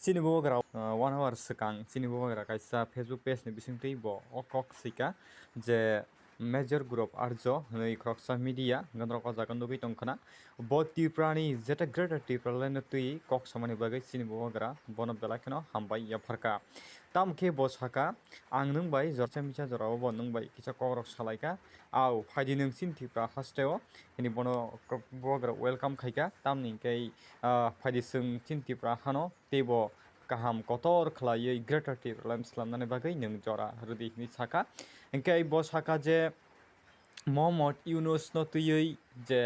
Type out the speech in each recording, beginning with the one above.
Sini bawa 1 hour sekang sini bawa kaisa Facebook page ni bising tei bo okok sika je major group arjo nei kroksa media gandro ko jagan dugi tongkhana bo tiprani jeta greater tipralen tui kok samani bagai sini bawa bono belakno hambai ya pharka tam ke bo saka ang nung bai jorcha micha jorao bo nung bai kisa korok salaika au phaidi nung sin tipra hasteo ini bono bawa welcome khaika tam ni kai phaidi sung tin tipra hano tebo kaham kotor khlaiयै greater tipralen slamnani bagai nung jora rudi ni saka engkai bo saka je Mohammed Yunus no tuyui je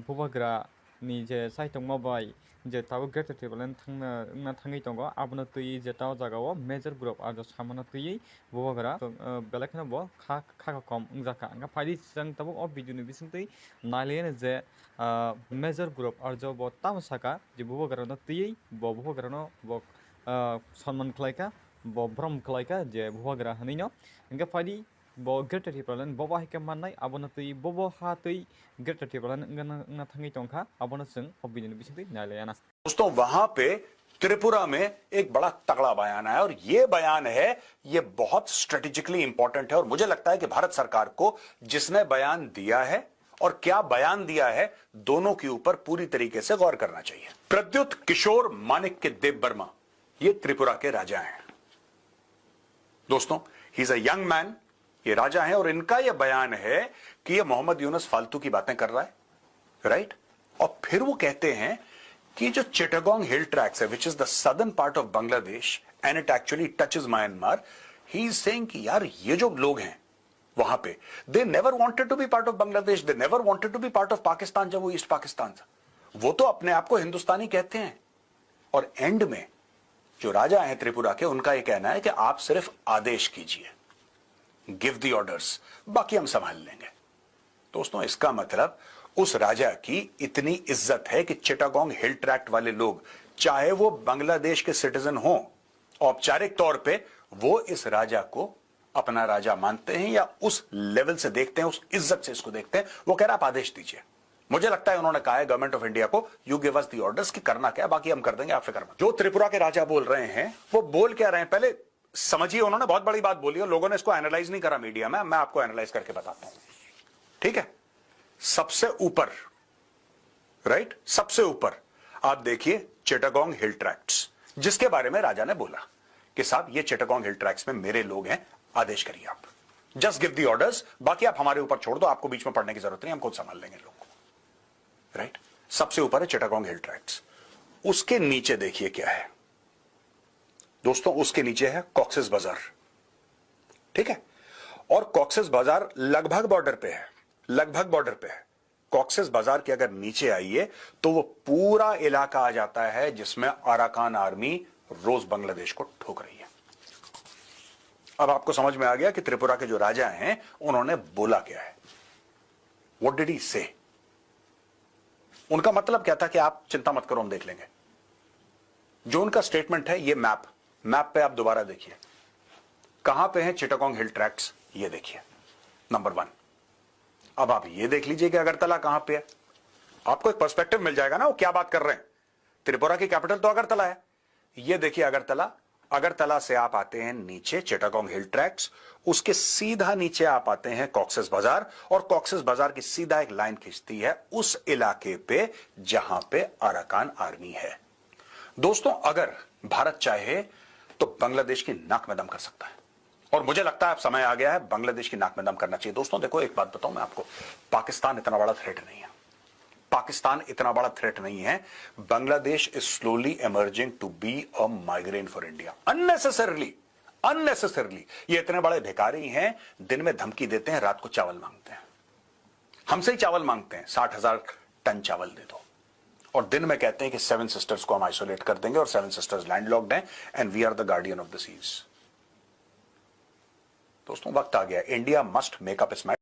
bubagra ni je saitong mabai je tabo greater tipralen thangna thangai tongo abono tuyui je tao jagao major group arjo samana tuyui bubagra belakna bo kha kom ungjaka anga phadi sang tabo o video ni bisingtei nalen je major group arjo bo tam saka je bubagra no tuyui bo bubagra no bo सम्मान खालायका bo brom खालायका je bubagra hanino anga phadi bo greater tipralen bo bahika mannai abono tui bo ha tui greater tipralen ngana thangai tongkha abono जों hubby नि बिसिंतै नायलायाना दोस्तों वहां पे त्रिपुरा में एक बड़ा तगड़ा बयान आया और ये बयान है ये बहुत स्ट्रेटेजिकली इंपॉर्टेंट है और मुझे लगता है कि भारत सरकार को जिसने बयान दिया है और क्या बयान दिया है दोनों के ऊपर पूरी तरीके से गौर करना चाहिए। प्रद्युत किशोर माणिक्य देव वर्मा ये त्रिपुरा के राजा हैं दोस्तों, he is a young man, ये राजा हैं और इनका यह बयान है कि ये मोहम्मद यूनुस फालतू की बातें कर रहा है, राइट। और फिर वो कहते हैं कि जो चिटागोंग हिल ट्रैक्स है which is the southern part of Bangladesh and it actually touches Myanmar, he is saying कि यार ये जो लोग हैं वहां पे they never wanted to be part of Bangladesh, they never wanted to be part of Pakistan. जब वो ईस्ट पाकिस्तान था वो तो अपने आप को हिंदुस्तानी कहते हैं। और एंड में जो राजा हैं त्रिपुरा के उनका यह कहना है कि आप सिर्फ आदेश कीजिए, गिव द ऑर्डर्स, बाकी हम संभाल लेंगे। दोस्तों इसका मतलब उस राजा की इतनी इज्जत है कि चिटागोंग हिल ट्रैक्ट वाले लोग चाहे वो बांग्लादेश के सिटीजन हों, औपचारिक तौर पे वो इस राजा को अपना राजा मानते हैं या उस लेवल से देखते हैं, उस इज्जत से इसको देखते हैं। वो कह रहा आप आदेश दीजिए। मुझे लगता है उन्होंने कहा है गवर्नमेंट ऑफ इंडिया को you give us the orders कि करना क्या, बाकी हम कर देंगे, आप फिक्र मत। जो त्रिपुरा के राजा बोल रहे हैं वो बोल क्या रहे हैं पहले समझिए। उन्होंने बहुत बड़ी बात बोली और लोगों ने इसको एनालाइज नहीं करा मीडिया में, मैं आपको एनालाइज करके बताता हूं, ठीक है। सबसे ऊपर, राइट, सबसे ऊपर आप देखिए चिटागोंग हिल ट्रैक्ट्स, जिसके बारे में राजा ने बोला कि साहब ये चिटागोंग हिल ट्रैक्ट्स में मेरे लोग हैं, आदेश करिए आप, जस्ट गिव द ऑर्डर्स, बाकी आप हमारे ऊपर छोड़ दो, आपको बीच में पड़ने की जरूरत नहीं, हम खुद संभाल लेंगे लोगों को, राइट। सबसे ऊपर है चिटागोंग हिल ट्रैक्ट्स। उसके नीचे देखिए क्या है दोस्तों, उसके नीचे है कॉक्सेस बाजार, ठीक है। और कॉक्सेस बाजार लगभग बॉर्डर पे है, लगभग बॉर्डर पे है। कॉक्सेस बाजार के अगर नीचे आइए तो वो पूरा इलाका आ जाता है जिसमें अराकान आर्मी रोज बांग्लादेश को ठोक रही है। अब आपको समझ में आ गया कि त्रिपुरा के जो राजा हैं उन्होंने बोला क्या है, व्हाट डिड ही से। उनका मतलब क्या था कि आप चिंता मत करो हम देख लेंगे। जो उनका स्टेटमेंट है, ये मैप पे आप दोबारा देखिए कहां पे है चिटागोंग हिल ट्रैक्ट्स, ये देखिए नंबर 1। अब आप ये देख लीजिए कि अगरतला कहां पे है, आपको एक पर्सपेक्टिव मिल जाएगा ना वो क्या बात कर रहे हैं। त्रिपुरा की कैपिटल तो अगरतला है, ये देखिए अगरतला। अगरतला से आप आते हैं नीचे चिटागोंग हिल ट्रैक्ट्स, उसके सीधा नीचे आप आते हैं कॉक्सेस बाजार, और कॉक्सेस बाजार की सीधा एक लाइन खींचती है उस इलाके पे जहां पे अराकान आर्मी है। दोस्तों अगर भारत चाहे तो बांग्लादेश की नाक में दम कर सकता है, और मुझे लगता है अब समय आ गया है बांग्लादेश की नाक में दम करना चाहिए। दोस्तों देखो एक बात बताऊं मैं आपको, पाकिस्तान इतना बड़ा थ्रेट नहीं है, पाकिस्तान इतना बड़ा थ्रेट नहीं है। Bangladesh is slowly emerging to be a migraine for India, unnecessarily. ये इतने बड़े भिखारी हैं, दिन में धमकी देते हैं, रात को चावल मांगते हैं, हमसे ही चावल मांगते हैं, 60,000 टन चावल दे दो, और दिन में कहते हैं कि 7 सिस्टर्स को हम आइसोलेट कर देंगे और 7 सिस्टर्स लैंडलॉक्ड हैं and we are the guardian of the seas. दोस्तों वक्त आ गया, India must make up its mind.